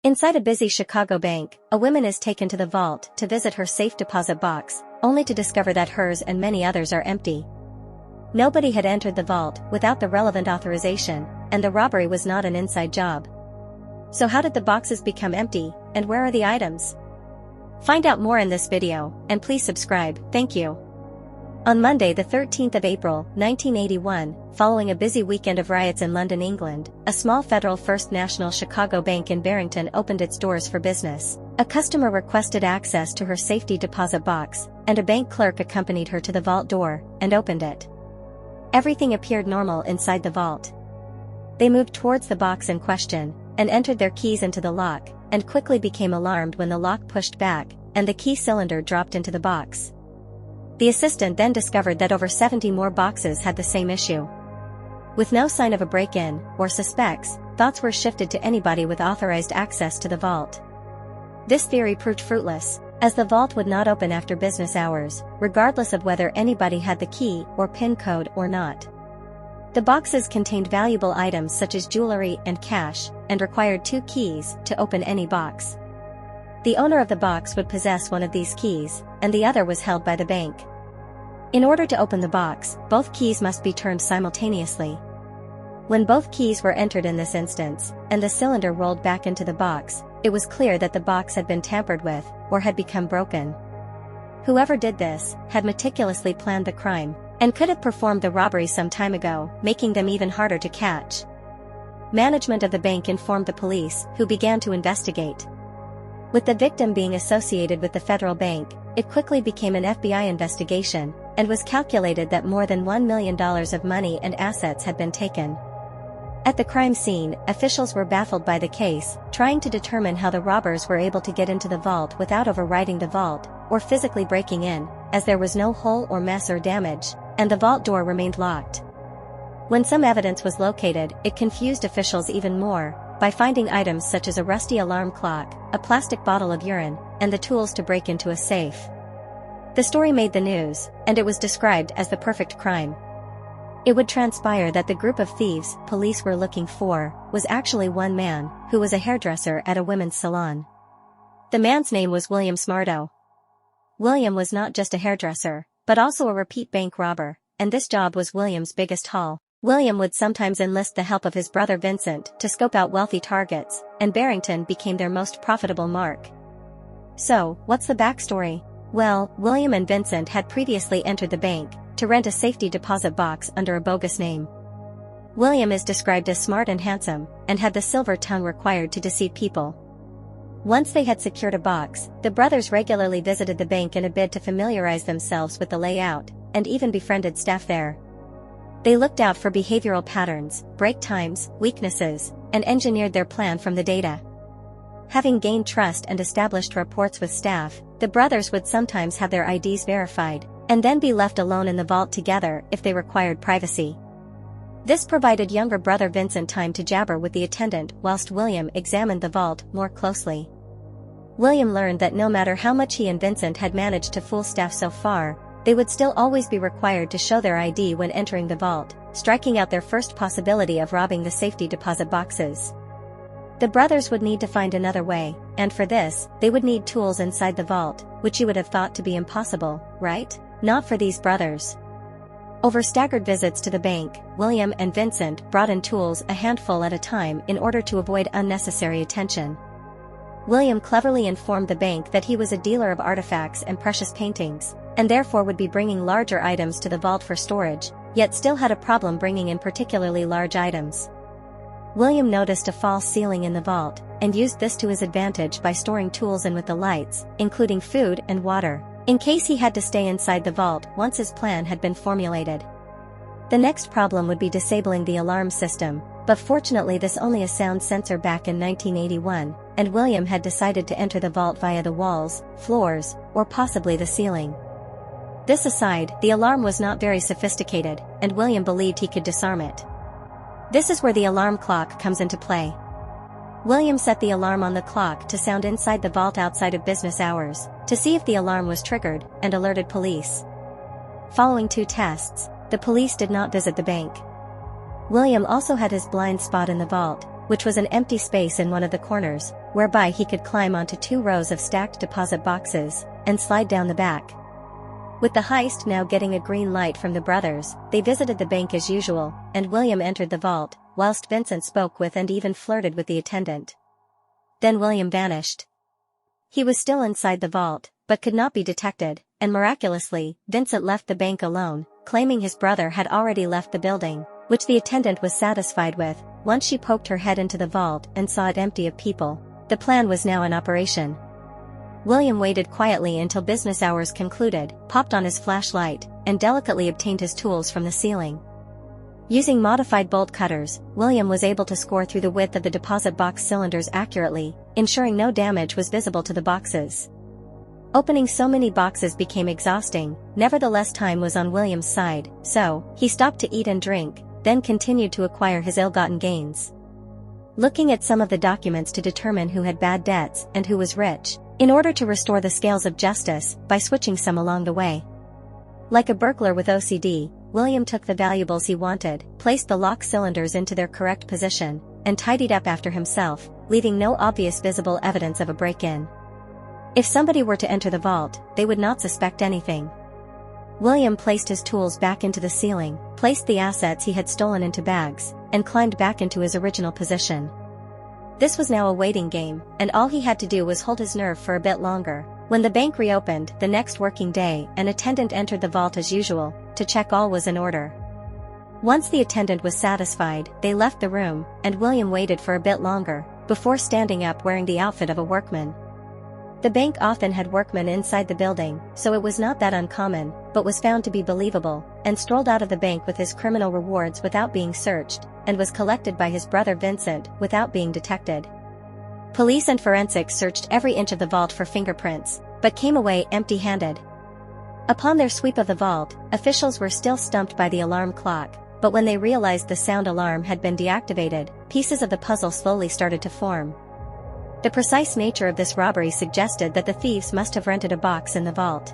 Inside a busy Chicago bank, a woman is taken to the vault to visit her safe deposit box, only to discover that hers and many others are empty. Nobody had entered the vault without the relevant authorization, and the robbery was not an inside job. So how did the boxes become empty, and where are the items? Find out more in this video, and please subscribe, thank you. On Monday the 13th of April, 1981, following a busy weekend of riots in London, England, a small Federal First National Chicago bank in Barrington opened its doors for business. A customer requested access to her safety deposit box, and a bank clerk accompanied her to the vault door, and opened it. Everything appeared normal inside the vault. They moved towards the box in question, and entered their keys into the lock, and quickly became alarmed when the lock pushed back, and the key cylinder dropped into the box. The assistant then discovered that over 70 more boxes had the same issue. With no sign of a break-in, or suspects, thoughts were shifted to anybody with authorized access to the vault. This theory proved fruitless, as the vault would not open after business hours, regardless of whether anybody had the key or PIN code or not. The boxes contained valuable items such as jewelry and cash, and required 2 keys to open any box. The owner of the box would possess one of these keys, and the other was held by the bank. In order to open the box, both keys must be turned simultaneously. When both keys were entered in this instance, and the cylinder rolled back into the box, it was clear that the box had been tampered with, or had become broken. Whoever did this, had meticulously planned the crime, and could have performed the robbery some time ago, making them even harder to catch. Management of the bank informed the police, who began to investigate. With the victim being associated with the federal bank, it quickly became an FBI investigation, and was calculated that more than $1 million of money and assets had been taken. At the crime scene, officials were baffled by the case, trying to determine how the robbers were able to get into the vault without overriding the vault, or physically breaking in, as there was no hole or mess or damage, and the vault door remained locked. When some evidence was located, it confused officials even more, by finding items such as a rusty alarm clock, a plastic bottle of urine, and the tools to break into a safe. The story made the news, and it was described as the perfect crime. It would transpire that the group of thieves police were looking for was actually one man, who was a hairdresser at a women's salon. The man's name was William Smarto. William was not just a hairdresser, but also a repeat bank robber, and this job was William's biggest haul. William would sometimes enlist the help of his brother Vincent to scope out wealthy targets, and Barrington became their most profitable mark. So, what's the backstory? Well, William and Vincent had previously entered the bank to rent a safety deposit box under a bogus name. William is described as smart and handsome, and had the silver tongue required to deceive people. Once they had secured a box, the brothers regularly visited the bank in a bid to familiarize themselves with the layout, and even befriended staff there. They looked out for behavioral patterns, break times, weaknesses, and engineered their plan from the data. Having gained trust and established rapports with staff, the brothers would sometimes have their IDs verified, and then be left alone in the vault together if they required privacy. This provided younger brother Vincent time to jabber with the attendant whilst William examined the vault more closely. William learned that no matter how much he and Vincent had managed to fool staff so far, they would still always be required to show their ID when entering the vault, striking out their first possibility of robbing the safety deposit boxes. The brothers would need to find another way, and for this, they would need tools inside the vault, which you would have thought to be impossible, right? Not for these brothers. Over staggered visits to the bank, William and Vincent brought in tools a handful at a time in order to avoid unnecessary attention. William cleverly informed the bank that he was a dealer of artifacts and precious paintings, and therefore would be bringing larger items to the vault for storage, yet still had a problem bringing in particularly large items. William noticed a false ceiling in the vault, and used this to his advantage by storing tools in with the lights, including food and water, in case he had to stay inside the vault once his plan had been formulated. The next problem would be disabling the alarm system, but fortunately this only a sound sensor back in 1981, and William had decided to enter the vault via the walls, floors, or possibly the ceiling. This aside, the alarm was not very sophisticated, and William believed he could disarm it. This is where the alarm clock comes into play. William set the alarm on the clock to sound inside the vault outside of business hours, to see if the alarm was triggered, and alerted police. Following 2 tests, the police did not visit the bank. William also had his blind spot in the vault, which was an empty space in one of the corners, whereby he could climb onto 2 rows of stacked deposit boxes and slide down the back. With the heist now getting a green light from the brothers, they visited the bank as usual, and William entered the vault, whilst Vincent spoke with and even flirted with the attendant. Then William vanished. He was still inside the vault, but could not be detected, and miraculously, Vincent left the bank alone, claiming his brother had already left the building, which the attendant was satisfied with. Once she poked her head into the vault and saw it empty of people, the plan was now in operation. William waited quietly until business hours concluded, popped on his flashlight, and delicately obtained his tools from the ceiling. Using modified bolt cutters, William was able to score through the width of the deposit box cylinders accurately, ensuring no damage was visible to the boxes. Opening so many boxes became exhausting, nevertheless time was on William's side, so he stopped to eat and drink, then continued to acquire his ill-gotten gains. Looking at some of the documents to determine who had bad debts and who was rich, in order to restore the scales of justice by switching some along the way. Like a burglar with OCD, William took the valuables he wanted, placed the lock cylinders into their correct position, and tidied up after himself, leaving no obvious visible evidence of a break-in. If somebody were to enter the vault, they would not suspect anything. William placed his tools back into the ceiling, placed the assets he had stolen into bags, and climbed back into his original position. This was now a waiting game, and all he had to do was hold his nerve for a bit longer. When the bank reopened the next working day, an attendant entered the vault as usual, to check all was in order. Once the attendant was satisfied, they left the room, and William waited for a bit longer, before standing up wearing the outfit of a workman. The bank often had workmen inside the building, so it was not that uncommon, but was found to be believable, and strolled out of the bank with his criminal rewards without being searched, and was collected by his brother Vincent without being detected. Police and forensics searched every inch of the vault for fingerprints, but came away empty-handed. Upon their sweep of the vault, officials were still stumped by the alarm clock, but when they realized the sound alarm had been deactivated, pieces of the puzzle slowly started to form. The precise nature of this robbery suggested that the thieves must have rented a box in the vault.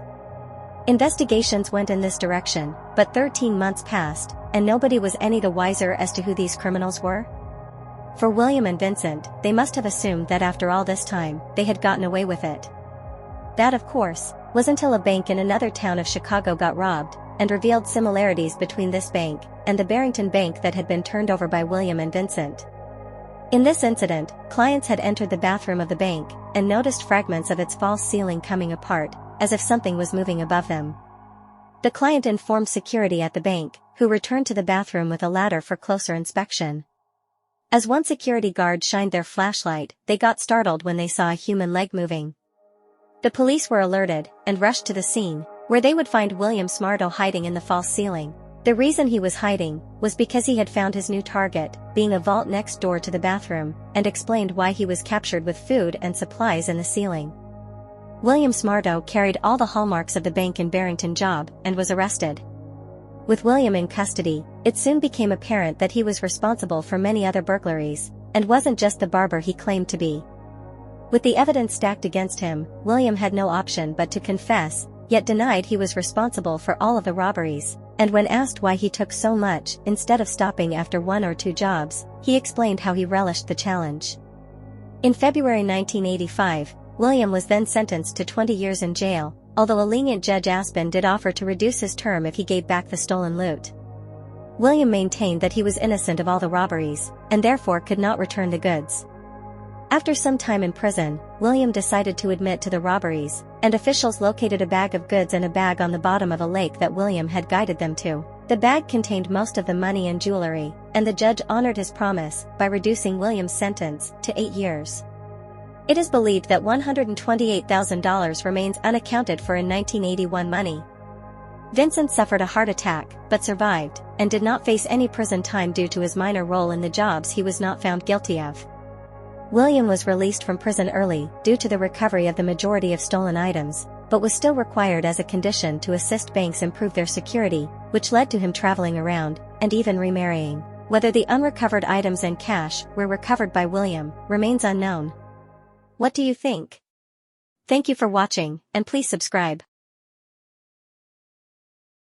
Investigations went in this direction, but 13 months passed, and nobody was any the wiser as to who these criminals were. For William and Vincent, they must have assumed that after all this time, they had gotten away with it. That, of course, was until a bank in another town of Chicago got robbed, and revealed similarities between this bank and the Barrington Bank that had been turned over by William and Vincent. In this incident, clients had entered the bathroom of the bank, and noticed fragments of its false ceiling coming apart, as if something was moving above them. The client informed security at the bank, who returned to the bathroom with a ladder for closer inspection. As one security guard shined their flashlight, they got startled when they saw a human leg moving. The police were alerted, and rushed to the scene, where they would find William Smarto hiding in the false ceiling. The reason he was hiding was because he had found his new target, being a vault next door to the bathroom, and explained why he was captured with food and supplies in the ceiling. William Smarto carried all the hallmarks of the bank in Barrington job, and was arrested. With William in custody, it soon became apparent that he was responsible for many other burglaries, and wasn't just the barber he claimed to be. With the evidence stacked against him, William had no option but to confess, yet denied he was responsible for all of the robberies, and when asked why he took so much instead of stopping after 1 or 2 jobs, he explained how he relished the challenge. In February 1985, William was then sentenced to 20 years in jail, although a lenient Judge Aspin did offer to reduce his term if he gave back the stolen loot. William maintained that he was innocent of all the robberies, and therefore could not return the goods. After some time in prison, William decided to admit to the robberies, and officials located a bag of goods and a bag on the bottom of a lake that William had guided them to. The bag contained most of the money and jewelry, and the judge honored his promise by reducing William's sentence to 8 years. It is believed that $128,000 remains unaccounted for in 1981 money. Vincent suffered a heart attack, but survived, and did not face any prison time due to his minor role in the jobs he was not found guilty of. William was released from prison early due to the recovery of the majority of stolen items, but was still required as a condition to assist banks improve their security, which led to him traveling around, and even remarrying. Whether the unrecovered items and cash were recovered by William remains unknown. What do you think? Thank you for watching, and please subscribe.